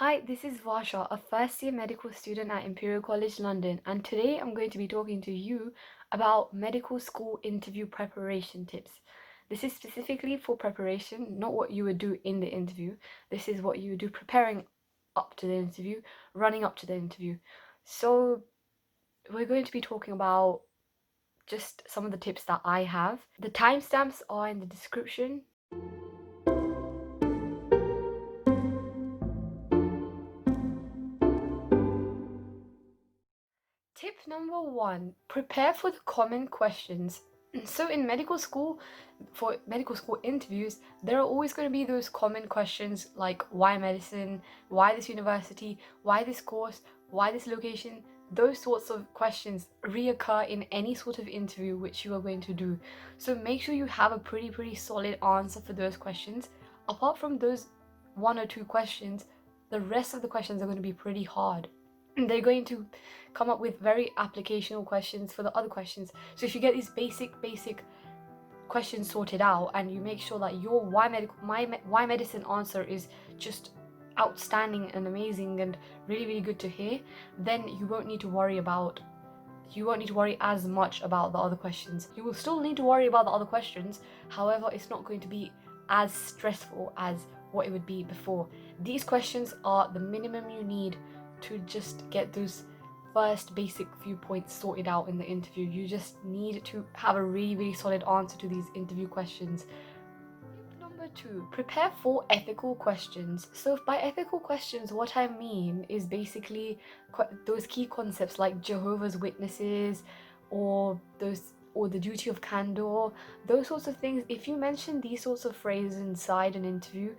Hi, this is Vasha, a first year medical student at Imperial College London, and today I'm going to be talking to you about medical school interview preparation tips. This is specifically for preparation, not what you would do in the interview. This is what you would do preparing up to the interview, running up to the interview. So, we're going to be talking about just some of the tips that I have. The timestamps are in the description. Tip number one, prepare for the common questions. So in medical school, for medical school interviews, there are always going to be those common questions like why medicine, why this university, why this course, why this location. Those sorts of questions reoccur in any sort of interview which you are going to do. So make sure you have a pretty solid answer for those questions. Apart from those one or two questions, the rest of the questions are going to be pretty hard. They're going to come up with very applicational questions for the other questions. So if you get these basic questions sorted out and you make sure that your why medicine answer is just outstanding and amazing and really good to hear, then you won't need to worry as much about the other questions. You will still need to worry about the other questions, however, it's not going to be as stressful as what it would be before. These questions are the minimum you need to just get those first basic few points sorted out in the interview. You just need to have a really solid answer to these interview questions. Tip number two, prepare for ethical questions. So by ethical questions, what I mean is basically those key concepts like Jehovah's Witnesses or the duty of candor, those sorts of things. If you mention these sorts of phrases inside an interview,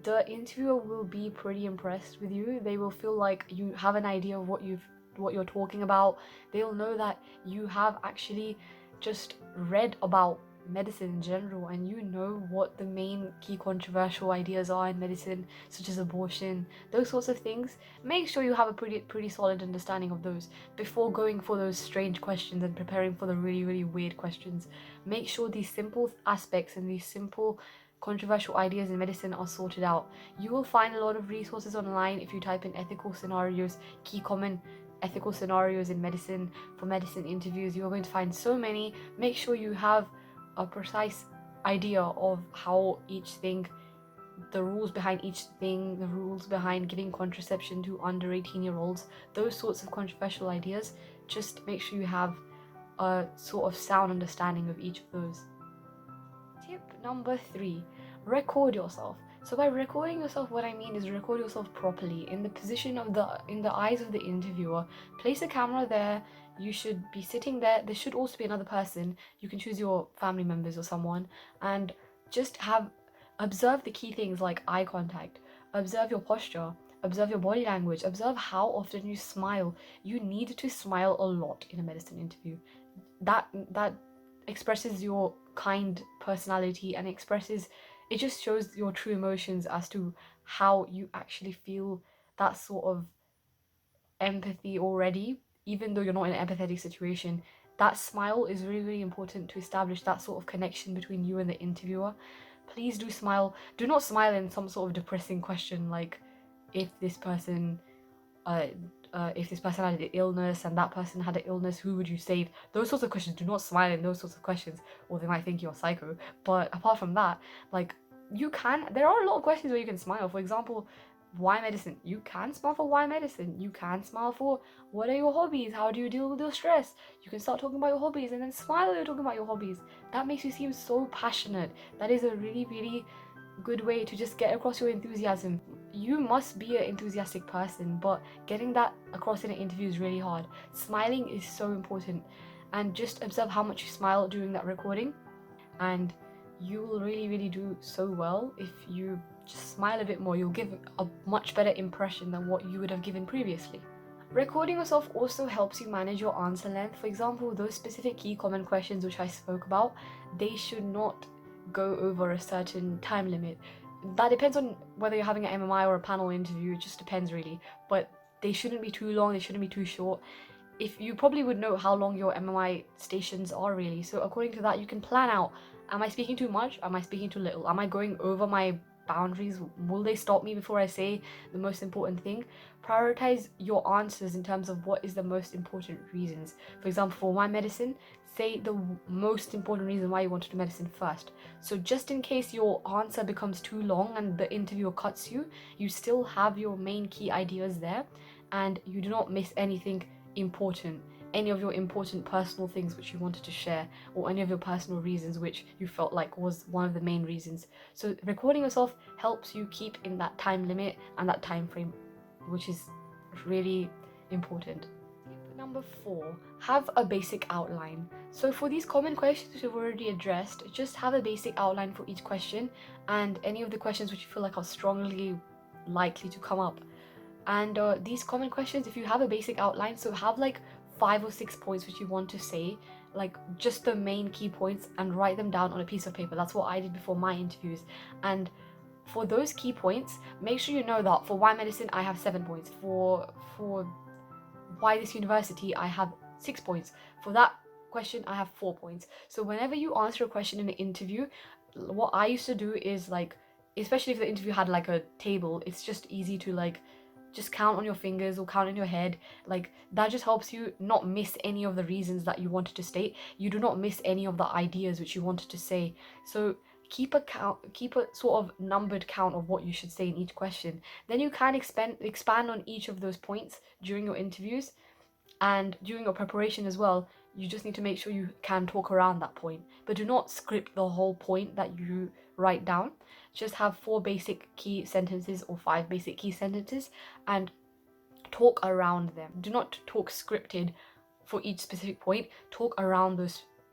the interviewer will be pretty impressed with you. They will feel like you have an idea of what you're talking about. They'll know that you have actually just read about medicine in general and you know what the main key controversial ideas are in medicine, such as abortion, those sorts of things. Make sure you have a pretty solid understanding of those before going for those strange questions and preparing for the really weird questions. Make sure these simple aspects and these simple controversial ideas in medicine are sorted out. You will find a lot of resources online if you type in ethical scenarios, key common ethical scenarios in medicine for medicine interviews. You are going to find so many. Make sure you have a precise idea of how each thing, the rules behind each thing, the rules behind giving contraception to under 18-year-olds, those sorts of controversial ideas. Just make sure you have a sort of sound understanding of each of those. Tip number three, record yourself. So by recording yourself, what I mean is record yourself properly in the position of in the eyes of the interviewer. Place a camera there. You should be sitting there. There should also be another person. You can choose your family members or someone, and just observe the key things like eye contact. Observe your posture. Observe your body language. Observe how often you smile. You need to smile a lot in a medicine interview. That expresses your kind personality and it just shows your true emotions as to how you actually feel that sort of empathy already, even though you're not in an empathetic situation. That smile is really important to establish that sort of connection between you and the interviewer. Please do smile. Do not smile in some sort of depressing question like if this person uh, if this person had an illness and that person had an illness, who would you save? Those sorts of questions. Do not smile in those sorts of questions, or they might think you're psycho. But apart from that, like there are a lot of questions where you can smile. For example, why medicine? You can smile for why medicine. You can smile for what are your hobbies? How do you deal with your stress? You can start talking about your hobbies and then smile when you're talking about your hobbies. That makes you seem so passionate. That is a really good way to just get across your enthusiasm. You must be an enthusiastic person, but getting that across in an interview is really hard. Smiling is so important, and just observe how much you smile during that recording, and you will really do so well. If you just smile a bit more, you'll give a much better impression than what you would have given previously. Recording yourself also helps you manage your answer length. For example, those specific key common questions which I spoke about, they should not go over a certain time limit. That depends on whether you're having an MMI or a panel interview, it just depends really. But they shouldn't be too long, they shouldn't be too short. If you probably would know how long your MMI stations are really. So according to that, you can plan out, am I speaking too much? Am I speaking too little? Am I going over my boundaries? Will they stop me before I say the most important thing? Prioritize your answers in terms of what is the most important reasons. For example, for why medicine, say the most important reason why you want to do medicine first. So just in case your answer becomes too long and the interviewer cuts you, you still have your main key ideas there and you do not miss anything important, any of your important personal things which you wanted to share, or any of your personal reasons which you felt like was one of the main reasons. So recording yourself helps you keep in that time limit and that time frame, which is really important. Tip number 4, have a basic outline. So for these common questions which we've already addressed, just have a basic outline for each question and any of the questions which you feel like are strongly likely to come up. And these common questions, if you have a basic outline, so have like 5 or 6 points which you want to say, like just the main key points, and write them down on a piece of paper. That's what I did before my interviews. And for those key points, make sure you know that for why medicine I have 7 points, for why this university I have 6 points, for that question I have 4 points. So whenever you answer a question in an interview, what I used to do is, like, especially if the interview had like a table, it's just easy to like just count on your fingers or count in your head. Like, that just helps you not miss any of the reasons that you wanted to state. You do not miss any of the ideas which you wanted to say. So keep a sort of numbered count of what you should say in each question. Then you can expand on each of those points during your interviews and during your preparation as well. You just need to make sure you can talk around that point, but do not script the whole point that you write down. Just have 4 basic key sentences or 5 basic key sentences and talk around them. Do not talk scripted for each specific point. Talk around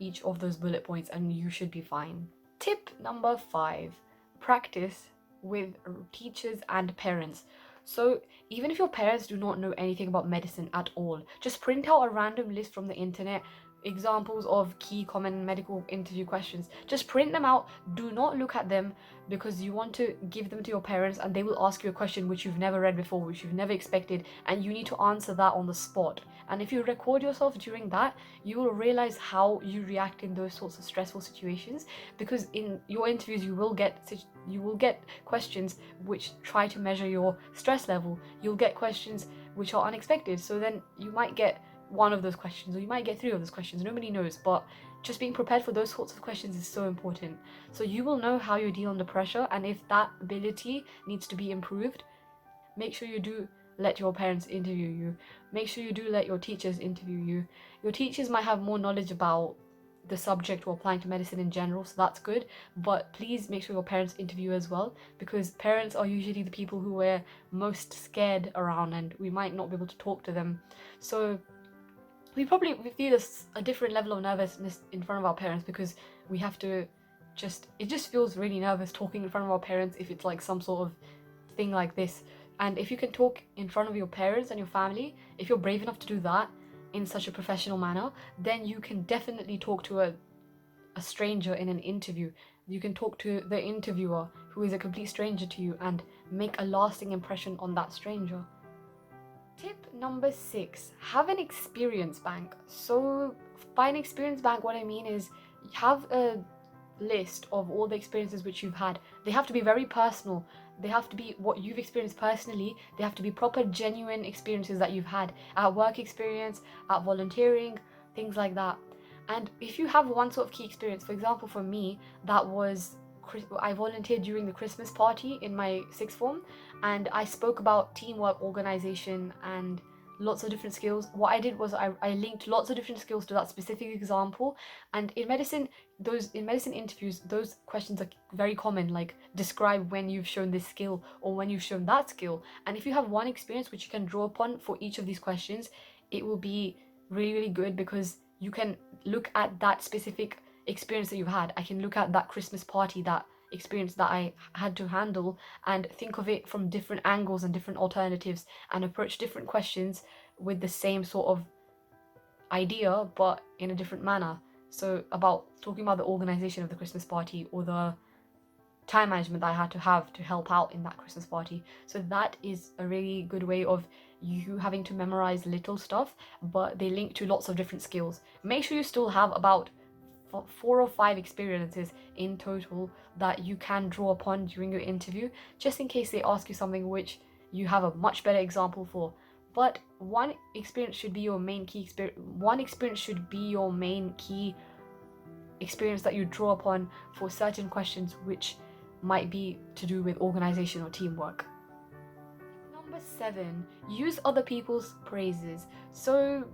each of those bullet points and you should be fine. Tip number 5, practice with teachers and parents. So even if your parents do not know anything about medicine at all, just print out a random list from the internet, examples of key common medical interview questions. Just print them out. Do not look at them, because you want to give them to your parents and they will ask you a question which you've never read before, which you've never expected, and you need to answer that on the spot. And if you record yourself during that, you will realize how you react in those sorts of stressful situations, because in your interviews you will get questions which try to measure your stress level. You'll get questions which are unexpected, so then you might get one of those questions or you might get 3 of those questions. Nobody knows, but just being prepared for those sorts of questions is so important. So you will know how you deal under pressure, and if that ability needs to be improved, make sure you do let your parents interview you. Make sure you do let your teachers interview you. Your teachers might have more knowledge about the subject or applying to medicine in general, so that's good, but please make sure your parents interview as well, because parents are usually the people who we're most scared around and we might not be able to talk to them. So we feel a different level of nervousness in front of our parents, because we have to it just feels really nervous talking in front of our parents if it's like some sort of thing like this. And if you can talk in front of your parents and your family, if you're brave enough to do that in such a professional manner, then you can definitely talk to a stranger in an interview. You can talk to the interviewer, who is a complete stranger to you, and make a lasting impression on that stranger. Tip number 6, have an experience bank. So by an experience bank, what I mean is have a list of all the experiences which you've had. They have to be very personal. They have to be what you've experienced personally. They have to be proper, genuine experiences that you've had at work experience, at volunteering, things like that. And if you have one sort of key experience, for example, for me, that was I volunteered during the Christmas party in my sixth form, and I spoke about teamwork, organization, and lots of different skills. What I did was I linked lots of different skills to that specific example. And in medicine interviews, those questions are very common, like describe when you've shown this skill or when you've shown that skill. And if you have one experience which you can draw upon for each of these questions, it will be really, really good, because you can look at that specific experience that you've had. I can look at that Christmas party, that experience that I had to handle, and think of it from different angles and different alternatives, and approach different questions with the same sort of idea but in a different manner. So about talking about the organization of the Christmas party, or the time management that I had to have to help out in that Christmas party. So that is a really good way of you having to memorize little stuff, but they link to lots of different skills. Make sure you still have about 4 or 5 experiences in total that you can draw upon during your interview, just in case they ask you something which you have a much better example for. But one experience should be your main key experience. One experience should be your main key experience that you draw upon for certain questions which might be to do with organization or teamwork. Number 7, use other people's praises. So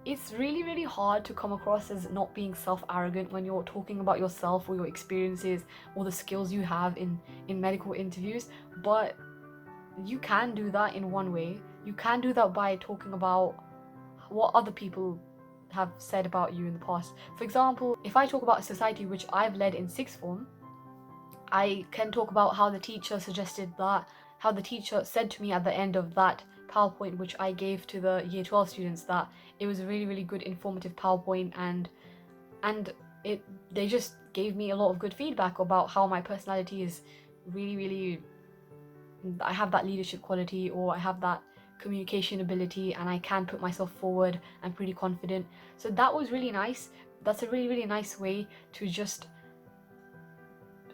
it's really hard to come across as not being self-arrogant when you're talking about yourself or your experiences or the skills you have in medical interviews, but you can do that in one way. You can do that by talking about what other people have said about you in the past. For example, if I talk about a society which I've led in sixth form, I can talk about how the teacher said to me at the end of that PowerPoint which I gave to the year 12 students that it was a really good informative PowerPoint, and they just gave me a lot of good feedback about how my personality is really I have that leadership quality, or I have that communication ability, and I can put myself forward. I'm pretty confident. So that was really nice. That's a really nice way to just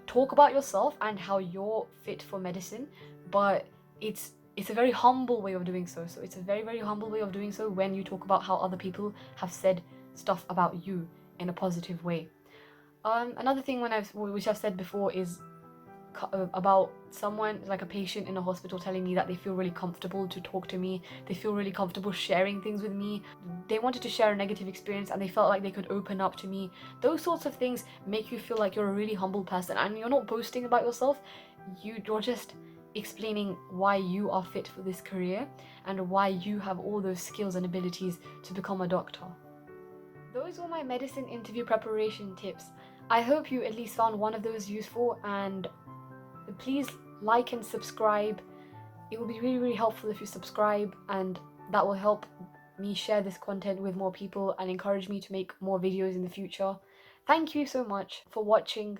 talk about yourself and how you're fit for medicine, but it's a very humble way of doing so. So it's a very humble way of doing so when you talk about how other people have said stuff about you in a positive way. Another thing which I've said before is about someone, like a patient in a hospital, telling me that they feel really comfortable to talk to me, they feel really comfortable sharing things with me, they wanted to share a negative experience and they felt like they could open up to me. Those sorts of things make you feel like you're a really humble person, and you're not boasting about yourself, you're just explaining why you are fit for this career and why you have all those skills and abilities to become a doctor. Those were my medicine interview preparation tips. I hope you at least found one of those useful, and please like and subscribe. It will be really helpful if you subscribe, and that will help me share this content with more people and encourage me to make more videos in the future. Thank you so much for watching.